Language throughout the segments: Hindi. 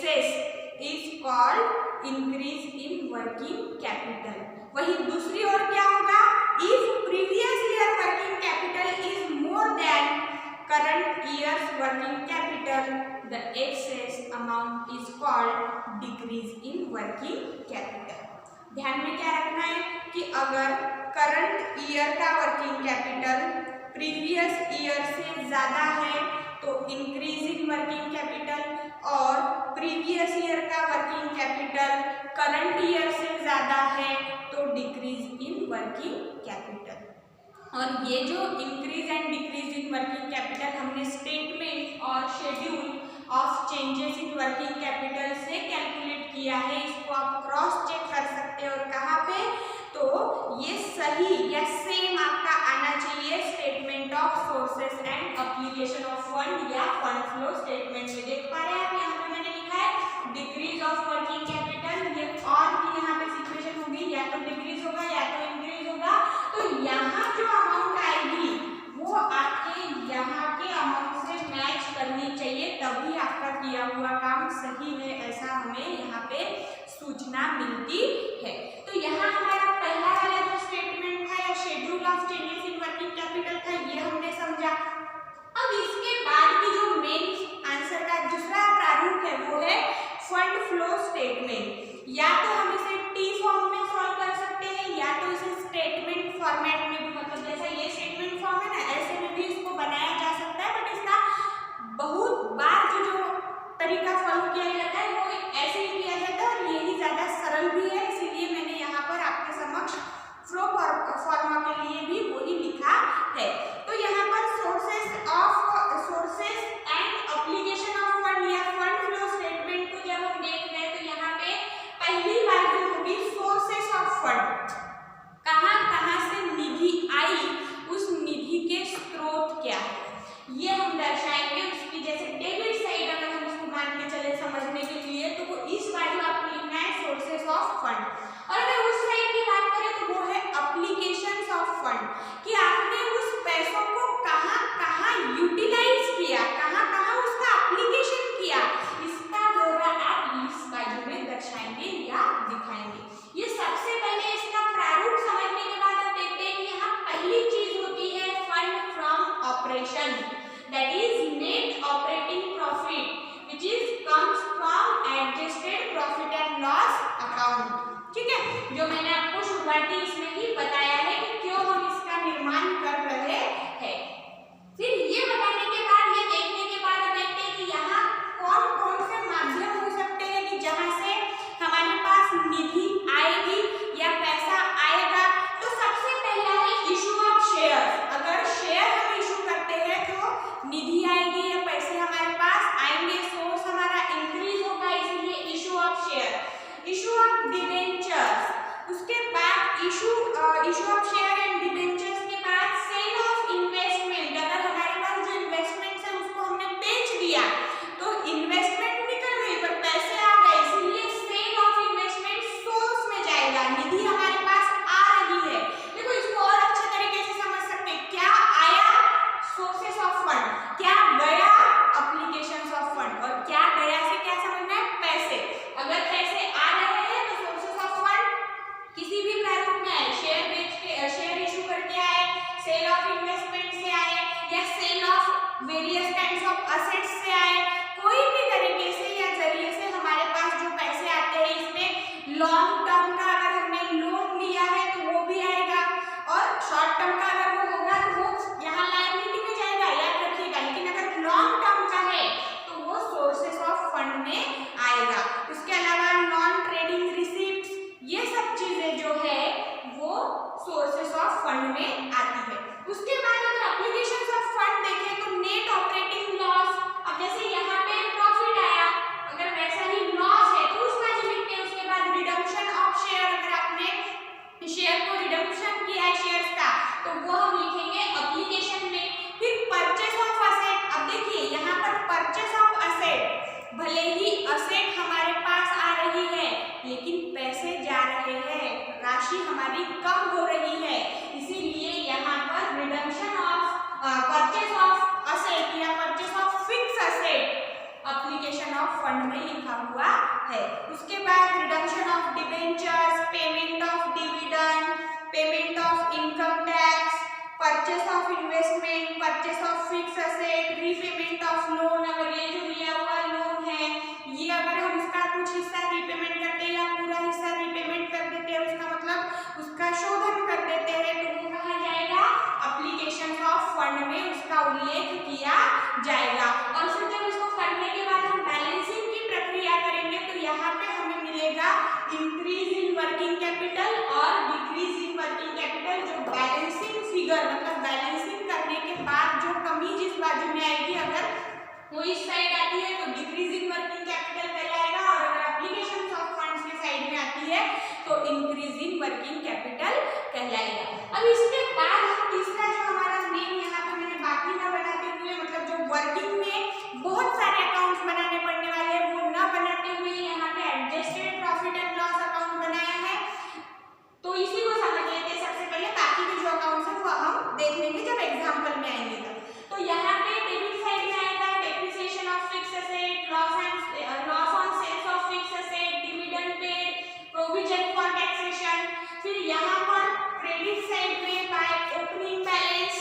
Access is called increase in working capital. वही दूसरी ओर क्या होगा, if previous year working capital is more than current year's working capital, the excess amount is called decrease in working capital. ध्यान में क्या रखना है कि अगर करंट ईयर का वर्किंग कैपिटल प्रीवियस ईयर से ज्यादा है तो इंक्रीज इन वर्किंग कैपिटल, और प्रीवियस ईयर का वर्किंग कैपिटल करंट ईयर से ज्यादा है तो डिक्रीज इन वर्किंग कैपिटल। और ये जो increase and decrease in working capital हमने स्टेटमेंट और schedule of changes in working capital से कैलकुलेट किया है। इसको आप क्रॉस चेक कर सकते हैं। और कहाँ पे, तो ये सही या सेम आपका आना चाहिए statement of sources and application of fund या फंड फ्लो स्टेटमेंट में। देख पा रहे हैं आप, यहाँ पे मैंने लिखा है डिक्रीज ऑफ वर्किंग कैपिटल, ये और भी यहाँ पे सिचुएशन होगी, या तो डिक्रीज होगा या तो इंक्रीज होगा। तो यहाँ जो अमाउंट आएगी वो आपके यहाँ के अमाउंट से मैच करनी चाहिए, तभी आपका किया हुआ काम सही है, ऐसा हमें यहाँ पे सूचना मिलती है। तो यहाँ हमारा पहला वाला जो स्टेटमेंट था या schedule of changes in working capital था, ये हमने समझा। अब इसके बाद की जो मेन आंसर का दूसरा प्रारूप है वो है फंड फ्लो स्टेटमेंट। या तो हम इसे टी फॉर्म में सॉल्व कर सकते हैं या तो इसे स्टेटमेंट फॉर्मेट में भी, मतलब जैसा ये स्टेटमेंट फॉर्म है ना, ऐसे में भी इसको बनाया जा सकता है। बट इसका बहुत बार जो तरीका फॉलो किया जाता है वो ऐसे ही किया जाता है और यही ज्यादा सरल भी है, इसीलिए मैंने यहाँ पर आपके समक्ष फ्लो फॉर्मा के लिए भी वही लिखा है। तो यहाँ पर sources and application of fund या फंड फ्लो स्टेटमेंट को जब हम देख रहे हैं तो यहाँ पे पहली बात जो होगी सोर्सेस ऑफ फंड, कहाँ से निधि आई, उस निधि के स्रोत क्या है ये हम दर्शाएंगे। उसकी जैसे डेबिट साइड अगर हम इसको मान के चले समझने के लिए तो वो इस बाजू आपको लिखना है सोर्सेस ऑफ फंड, और अगर उस साइड की बात करें तो वो है एप्लीकेशंस ऑफ फंड, कि आपने उस पैसों को कहाँ यूटिलाइज किया, कहाँ उसका एप्लीकेशन किया, इसका ब्यौरा आप इस बाजू में दर्शाएंगे या दिखाएंगे। ये सबसे पहले इसका प्रारूप समझने के बाद हम देखते हैं कि यहाँ पहली चीज होती है fund from operation, that is net operating profit which is comes from adjusted profit and loss account. ठीक है, जो मैंने आपको शुरुआती इसमें ही बताया है कि क्यों हम इसका निर्माण कर रहे हैं। फिर ये बताने के बाद, ये देखने के बाद देखते हैं कि यहाँ कौन से माध्यम हो सकते हैं कि जहाँ से हमारे पास निधि आएगी या पैसा आएगा। तो सबसे पहला है इशू ऑफ शेयर। अगर शेयर हम इशू करते हैं तो निधि आएगी या पैसे हमारे पास आएंगे, सोर्स हमारा इंक्रीज होगा, इसलिए issue of share. Issue of debentures, उसके बाद issue of share and debentures के बाद सेल ऑफ इन्वेस्टमेंट। अगर हमारे पास जो इन्वेस्टमेंट है उसको हमने बेच दिया तो इन्वेस्टमेंट निकल गई पर पैसे आ गए, इसीलिए सेल ऑफ इन्वेस्टमेंट सोर्स में जाएगा, निधि हमारे पास आ रही है। देखो इसको और अच्छे तरीके से समझ सकते हैं, क्या आया सोर्सेस ऑफ फंड, क्या गया एप्लीकेशंस ऑफ फंड, और क्या गया से क्या समझना है पैसे। अगर पैसे आ रहे हैं तो सोर्सेस ऑफ फंड किसी भी प्रारूप में आए, शेयर बेच के, शेयर इशू करके आए, सेल ऑफ इन्वेस्टमेंट से आए या sale of various kinds of assets से आए, कोई भी तरीके से या जरिए से हमारे पास जो पैसे आते हैं, इसमें लॉन्ग टर्म का अगर हमने लोन लिया है तो वो भी आएगा, और शॉर्ट टर्म का अगर वो होगा तो वो यहाँ लायबिलिटी में जाएगा, याद रखिएगा। लेकिन अगर लॉन्ग टर्म का है तो वो सोर्सेस ऑफ फंड में आएगा। उसके अलावा नॉन ट्रेडिंग रिसीप्ट्स, ये सब चीजें जो है वो सोर्सेस ऑफ फंड में आती है। उसके बाद अगर एप्लीकेशंस ऑफ फंड देखें तो नेट ऑपरेटिंग लॉस, अब जैसे यहाँ पे प्रॉफिट आया, अगर वैसा ही लॉस है तो उसका जो लिखते हैं। उसके बाद रिडम्पशन ऑफ जाएगा। और फिर जब इसको करने के बाद हम बैलेंसिंग की प्रक्रिया करेंगे तो यहाँ पे हमें मिलेगा इंक्रीज इन वर्किंग कैपिटल और डिक्रीज इन वर्किंग कैपिटल। जो बैलेंसिंग फिगर मतलब बैलेंसिंग करने के बाद जो कमी जिस बाजू में आएगी, अगर वो इस साइड आती है तो डिक्रीज इन वर्किंग कैपिटल कहलाएगा, और अगर एप्लीकेशन ऑफ फंड्स के साइड में आती है तो इंक्रीज इन वर्किंग कैपिटल कहलाएगा। अब इसके बाद हम तीसरा जो हमारा मेन यहाँ पे मैंने बाकी ना बनाते हुए, मतलब जो वर्किंग में बहुत सारे अकाउंट्स बनाने पड़ने वाले हैं वो ना बनाते हुए यहाँ पे adjusted profit and loss account बनाया है। तो इसी को समझ लेते हैं सबसे पहले, बाकी के जो अकाउंट्स है वो हम देख लेंगे जब एग्जाम्पल में आएंगे तब। तो यहाँ पे डेबिट साइड में आएगा depreciation of fix asset, loss on sales of fix asset, dividend paid, provision for taxation. फिर यहाँ पर क्रेडिट साइड में by opening balance,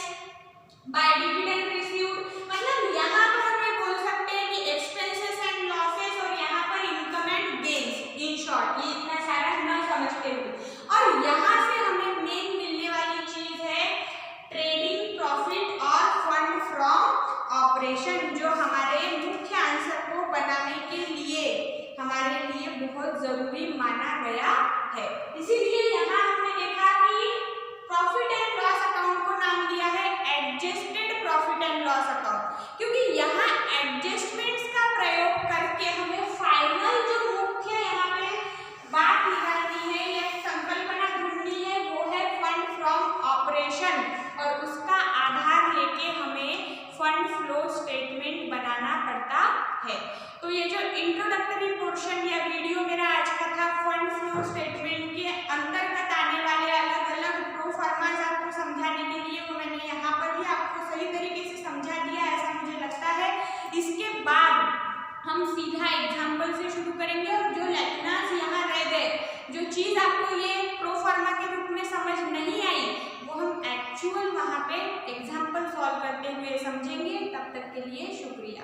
by dividend received, मतलब यहाँ पर हमें बोल सकते हैं कि एक्सपेंसेस एंड लॉसेस, और यहाँ पर income and gains. In short ये इतना सारा न समझते हुए, और यहाँ से हमें मेन मिलने वाली चीज है ट्रेडिंग प्रॉफिट और फंड फ्रॉम ऑपरेशन, जो हमारे मुख्य आंसर को बनाने के लिए हमारे लिए बहुत जरूरी माना गया है। इसीलिए यहाँ हमने देखा कि प्रॉफिट एंड लॉस अकाउंट को नाम दिया है adjusted profit and loss account, क्योंकि यहाँ एडजस्टमेंट्स का प्रयोग करके हमें फाइनल जो मुख्य यहाँ पे बात निकालनी है या संकल्पना ढूंढनी है वो है फंड फ्रॉम ऑपरेशन, और उसका आधार लेके हमें फंड फ्लो स्टेटमेंट बनाना पड़ता है। तो ये जो इंट्रोडक्टरी पोर्शन या वीडियो मेरा आज का था फंड फ्लो स्टेटमेंट के अंतर्गत आने वाले अलग अलग प्रो फॉर्मास आपको समझाने के लिए, वो मैंने यहाँ पर ही आपको सही तरीके से समझा दिया ऐसा मुझे लगता है। इसके बाद हम सीधा एग्जाम्पल से शुरू करेंगे, और जो लेक्चर्स यहाँ रह गए, जो चीज़ आपको ये प्रो फॉर्मा के रूप में समझ नहीं आई वो हम एक्चुअल वहाँ पे एग्जाम्पल सॉल्व करते हुए समझेंगे। तब तक के लिए शुक्रिया।